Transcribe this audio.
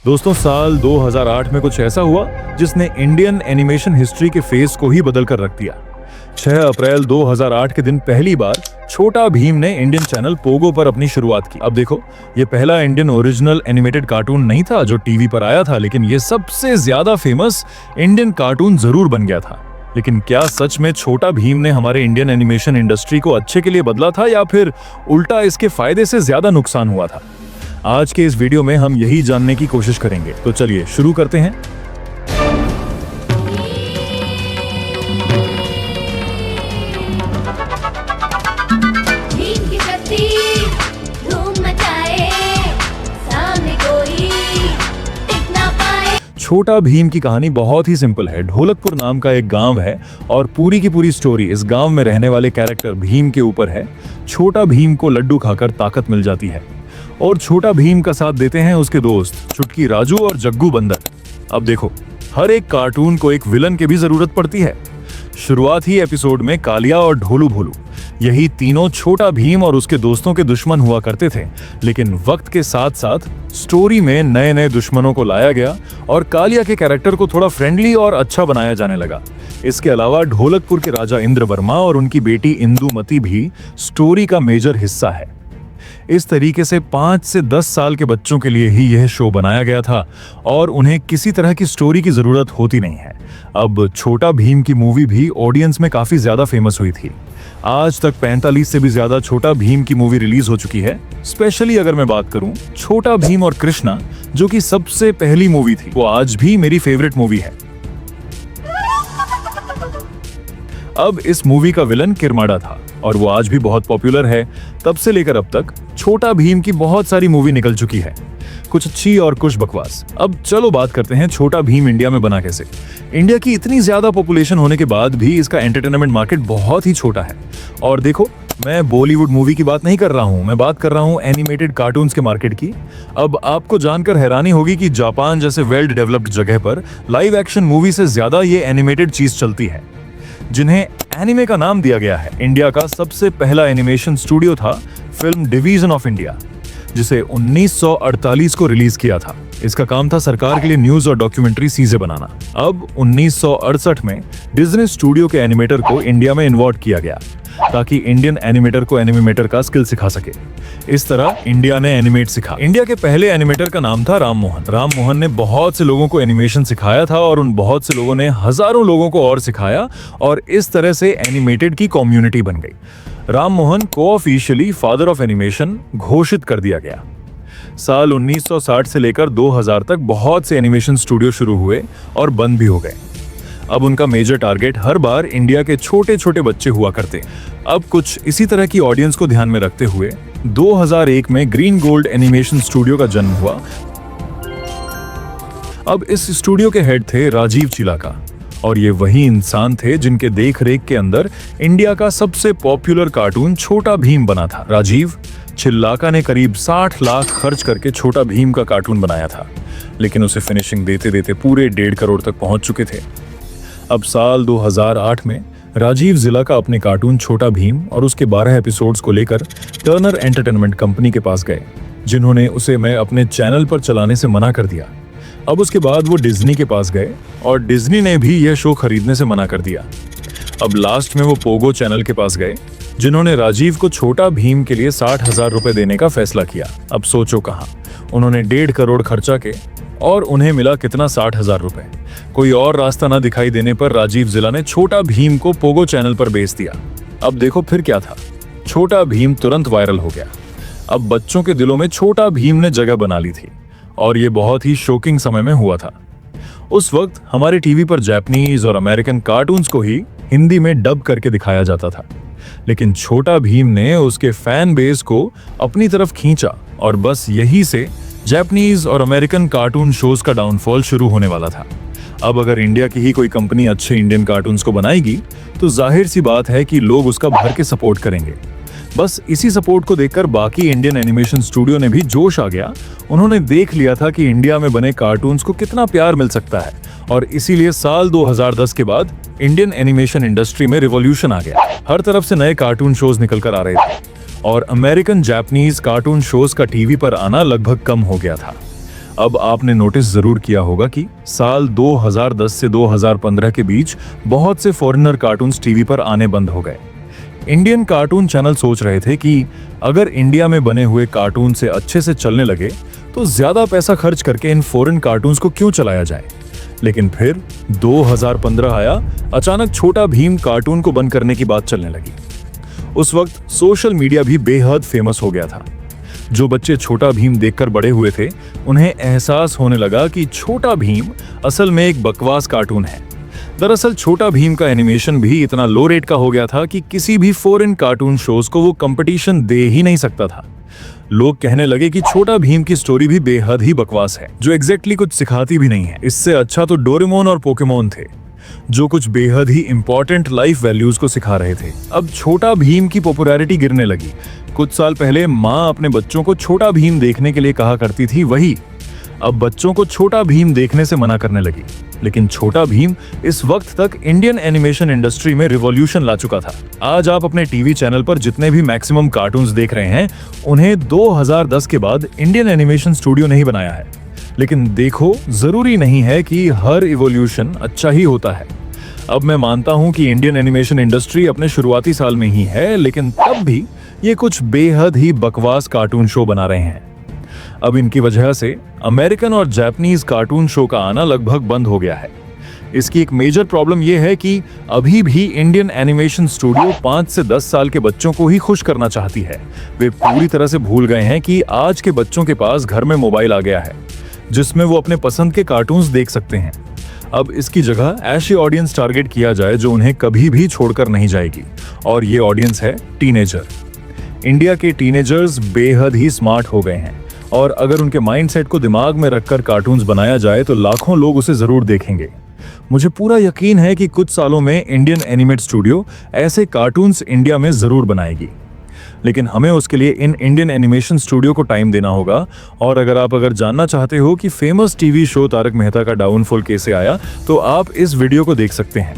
दोस्तों, साल 2008 में कुछ ऐसा हुआ जिसने इंडियन एनिमेशन हिस्ट्री के फेस को ही बदल कर रख दिया। 6 अप्रैल 2008 के दिन पहली बार छोटा भीम ने इंडियन चैनल पोगो पर अपनी शुरुआत की। अब देखो, ये पहला इंडियन ओरिजिनल एनिमेटेड कार्टून नहीं था जो टीवी पर आया था, लेकिन ये सबसे ज्यादा फेमस इंडियन कार्टून जरूर बन गया था। लेकिन क्या सच में छोटा भीम ने हमारे इंडियन एनिमेशन इंडस्ट्री को अच्छे के लिए बदला था, या फिर उल्टा इसके फायदे से ज्यादा नुकसान हुआ था? आज के इस वीडियो में हम यही जानने की कोशिश करेंगे। तो चलिए शुरू करते हैं। भीम की शक्ति धूम मचाए, सामने कोई टिक ना पाए। छोटा भीम की कहानी बहुत ही सिंपल है। ढोलकपुर नाम का एक गांव है और पूरी की पूरी स्टोरी इस गांव में रहने वाले कैरेक्टर भीम के ऊपर है। छोटा भीम को लड्डू खाकर ताकत मिल जाती है और छोटा भीम का साथ देते हैं उसके दोस्त चुटकी राजू और जग्गू बंदर। अब देखो, हर एक कार्टून को एक विलन की भी जरूरत पड़ती है। शुरुआत ही एपिसोड में कालिया और ढोलू भोलू, यही तीनों छोटा भीम और उसके दोस्तों के दुश्मन हुआ करते थे। लेकिन वक्त के साथ साथ स्टोरी में नए नए दुश्मनों को लाया गया और कालिया के कैरेक्टर को थोड़ा फ्रेंडली और अच्छा बनाया जाने लगा। इसके अलावा ढोलकपुर के राजा इंद्र वर्मा और उनकी बेटी इंदुमती भी स्टोरी का मेजर हिस्सा है। इस तरीके से 5 से 10 साल के बच्चों के लिए ही यह शो बनाया गया था और उन्हें किसी तरह की स्टोरी की जरूरत होती नहीं है। अब छोटा भीम की मूवी भी ऑडियंस में काफी ज्यादा फेमस हुई थी। आज तक 45 से भी ज्यादा छोटा भीम की मूवी रिलीज हो चुकी है। स्पेशली अगर मैं बात करूं छोटा भीम और कृष्णा, जो कि सबसे पहली मूवी थी, वो आज भी मेरी फेवरेट मूवी है। अब इस मूवी का विलन किरमाड़ा था और वो आज भी बहुत पॉपुलर है। तब से लेकर अब तक छोटा भीम की बहुत सारी मूवी निकल चुकी है, कुछ अच्छी और कुछ बकवास। अब चलो बात करते हैं छोटा भीम इंडिया में बना कैसे। इंडिया की इतनी ज्यादा पॉपुलेशन होने के बाद भी इसका एंटरटेनमेंट मार्केट बहुत ही छोटा है। और देखो, मैं बॉलीवुड मूवी की बात नहीं कर रहा हूं, मैं बात कर रहा हूं एनिमेटेड कार्टून्स के मार्केट की। अब आपको जानकर हैरानी होगी कि जापान जैसे वेल डेवलप्ड जगह पर लाइव एक्शन मूवी से ज्यादा ये एनिमेटेड चीज चलती है, जिन्हें एनिमे का नाम दिया गया है। इंडिया का सबसे पहला एनिमेशन स्टूडियो था फिल्म डिवीजन ऑफ इंडिया, जिसे 1948 को रिलीज किया था। इसका काम था सरकार के लिए न्यूज और डॉक्यूमेंट्री चीजें बनाना। अब 1968 में डिज्नी स्टूडियो के एनिमेटर को इंडिया में इन्वॉल्व किया गया ताकि इंडियन एनिमेटर को एनिमेटर का स्किल सिखा सके। इस तरह इंडिया ने एनिमेट सीखा। इंडिया के पहले एनिमेटर का नाम था राम मोहन। राम मोहन ने बहुत से लोगों को एनिमेशन सिखाया था और उन बहुत से लोगों ने हजारों लोगों को और सिखाया और इस तरह से एनिमेटेड की कम्युनिटी बन गई। राम मोहन को ऑफिशियली फादर ऑफ एनिमेशन घोषित कर दिया गया। साल 1960 से लेकर 2000 तक बहुत से एनिमेशन स्टूडियो शुरू हुए और बंद भी हो गए। अब उनका मेजर टारगेट हर बार इंडिया के छोटे छोटे बच्चे हुआ करते। अब कुछ इसी तरह की ऑडियंस को ध्यान में रखते हुए 2001 में ग्रीन गोल्ड एनिमेशन स्टूडियो का जन्म हुआ। अब इस स्टूडियो के हेड थे राजीव चिलाका और ये वही इंसान थे जिनके देख रेख के अंदर इंडिया का सबसे पॉपुलर कार्टून छोटा भीम बना था। राजीव चिल्लाका ने करीब 60 लाख खर्च करके छोटा भीम का कार्टून बनाया था, लेकिन उसे फिनिशिंग देते देते पूरे 1.5 करोड़ तक पहुंच चुके थे। अब साल 2008 में राजीव जिला का अपने कार्टून छोटा भीम और उसके 12 एपिसोड्स को लेकर टर्नर एंटरटेनमेंट कंपनी के पास गए, जिन्होंने उसे मैं अपने चैनल पर चलाने से मना कर दिया। अब उसके बाद वो डिज्नी के पास गए और डिज्नी ने भी यह शो खरीदने से मना कर दिया। अब लास्ट में वो पोगो चैनल के पास गए, जिन्होंने राजीव को छोटा भीम के लिए 60,000 रुपए देने का फैसला किया। अब सोचो कहाँ, उन्होंने 1.5 करोड़ खर्चा के और उन्हें मिला कितना, 60,000 रुपए। कोई और रास्ता न दिखाई देने पर राजीव जिला ने छोटा भीम को पोगो चैनल पर बेच दिया। अब देखो फिर क्या था, छोटा भीम तुरंत वायरल हो गया। अब बच्चों के दिलों में छोटा भीम ने जगह बना ली थी और ये बहुत ही शॉकिंग समय में हुआ था। उस वक्त हमारे टीवी पर जापानीज और अमेरिकन कार्टून्स को ही हिंदी में डब करके दिखाया जाता था, लेकिन छोटा भीम ने उसके फैन बेस को अपनी तरफ खींचा और बस यही से जापानीज और अमेरिकन कार्टून शोज का डाउनफॉल शुरू होने वाला था। अब अगर इंडिया की ही कोई कंपनी अच्छे इंडियन कार्टून्स को बनाएगी तो जाहिर सी बात है कि लोग उसका भर के सपोर्ट करेंगे। बस इसी सपोर्ट को देखकर बाकी इंडियन एनिमेशन स्टूडियो ने भी जोश आ गया। उन्होंने देख लिया था कि इंडिया में बने कार्टून्स को कितना प्यार मिल सकता है और इसीलिए साल 2010 के बाद इंडियन एनिमेशन इंडस्ट्री में रिवॉल्यूशन आ गया। हर तरफ से नए कार्टून शोज निकल कर आ रहे थे और अमेरिकन जापानीज कार्टून शोज का टीवी पर आना लगभग कम हो गया था। अब आपने नोटिस जरूर किया होगा कि साल 2010 से 2015 के बीच बहुत से फॉरेनर कार्टून्स टीवी पर आने बंद हो गए। इंडियन कार्टून चैनल सोच रहे थे कि अगर इंडिया में बने हुए कार्टून से अच्छे से चलने लगे तो ज्यादा पैसा खर्च करके इन फॉरेन कार्टून्स को क्यों चलाया जाए। लेकिन फिर 2015 आया, अचानक छोटा भीम कार्टून को बंद करने की बात चलने लगी। उस वक्त सोशल मीडिया भी बेहद फेमस हो गया था। जो बच्चे छोटा भीम देखकर बड़े हुए थे, उन्हें एहसास होने लगा कि छोटा भीम असल में एक बकवास कार्टून है। दरअसल छोटा भीम का एनिमेशन भी इतना लो रेट का हो गया था कि किसी भी फॉरेन कार्टून शोज को वो कंपटीशन दे ही नहीं सकता था। लोग कहने लगे कि छोटा भीम की स्टोरी भी बेहद ही बकवास है, जो एग्जैक्टली कुछ सिखाती भी नहीं है। इससे अच्छा तो डोरेमोन और पोकेमोन थे, जो कुछ बेहद ही इंपॉर्टेंट लाइफ वैल्यूज को सिखा रहे थे। अब छोटा भीम की पॉपुलैरिटी गिरने लगी। कुछ साल पहले माँ अपने बच्चों को छोटा भीम देखने के लिए कहा करती थी, वही अब बच्चों को छोटा भीम देखने से मना करने लगी। लेकिन छोटा भीम इस वक्त तक इंडियन एनिमेशन इंडस्ट्री में रिवॉल्यूशन ला चुका था। आज आप अपने टीवी चैनल पर जितने भी मैक्सिमम कार्टून्स देख रहे हैं, उन्हें 2010 के बाद इंडियन एनिमेशन स्टूडियो नहीं बनाया है। लेकिन देखो, जरूरी नहीं है कि हर इवोल्यूशन अच्छा ही होता है। अब मैं मानता हूं कि इंडियन एनिमेशन इंडस्ट्री अपने शुरुआती साल में ही है, लेकिन तब भी ये कुछ बेहद ही बकवास कार्टून शो बना रहे हैं। अब इनकी वजह से अमेरिकन और जापानीज कार्टून शो का आना लगभग बंद हो गया है। इसकी एक मेजर प्रॉब्लम यह है कि अभी भी इंडियन एनिमेशन स्टूडियो 5 से 10 साल के बच्चों को ही खुश करना चाहती है। वे पूरी तरह से भूल गए हैं कि आज के बच्चों के पास घर में मोबाइल आ गया है, जिसमें वो अपने पसंद के कार्टून्स देख सकते हैं। अब इसकी जगह ऐसी ऑडियंस टारगेट किया जाए जो उन्हें कभी भी छोड़कर नहीं जाएगी, और ये ऑडियंस है टीनेजर। इंडिया के टीनेजर्स बेहद ही स्मार्ट हो गए हैं, और अगर उनके माइंडसेट को दिमाग में रखकर कार्टून्स बनाया जाए तो लाखों लोग उसे जरूर देखेंगे। मुझे पूरा यकीन है कि कुछ सालों में इंडियन एनिमेट स्टूडियो ऐसे कार्टून्स इंडिया में जरूर बनाएगी। लेकिन हमें उसके लिए इन इंडियन एनिमेशन स्टूडियो को टाइम देना होगा। और अगर जानना चाहते हो कि famous TV show Tarak Mehta का डाउनफॉल कैसे आया, तो आप इस वीडियो को देख सकते हैं।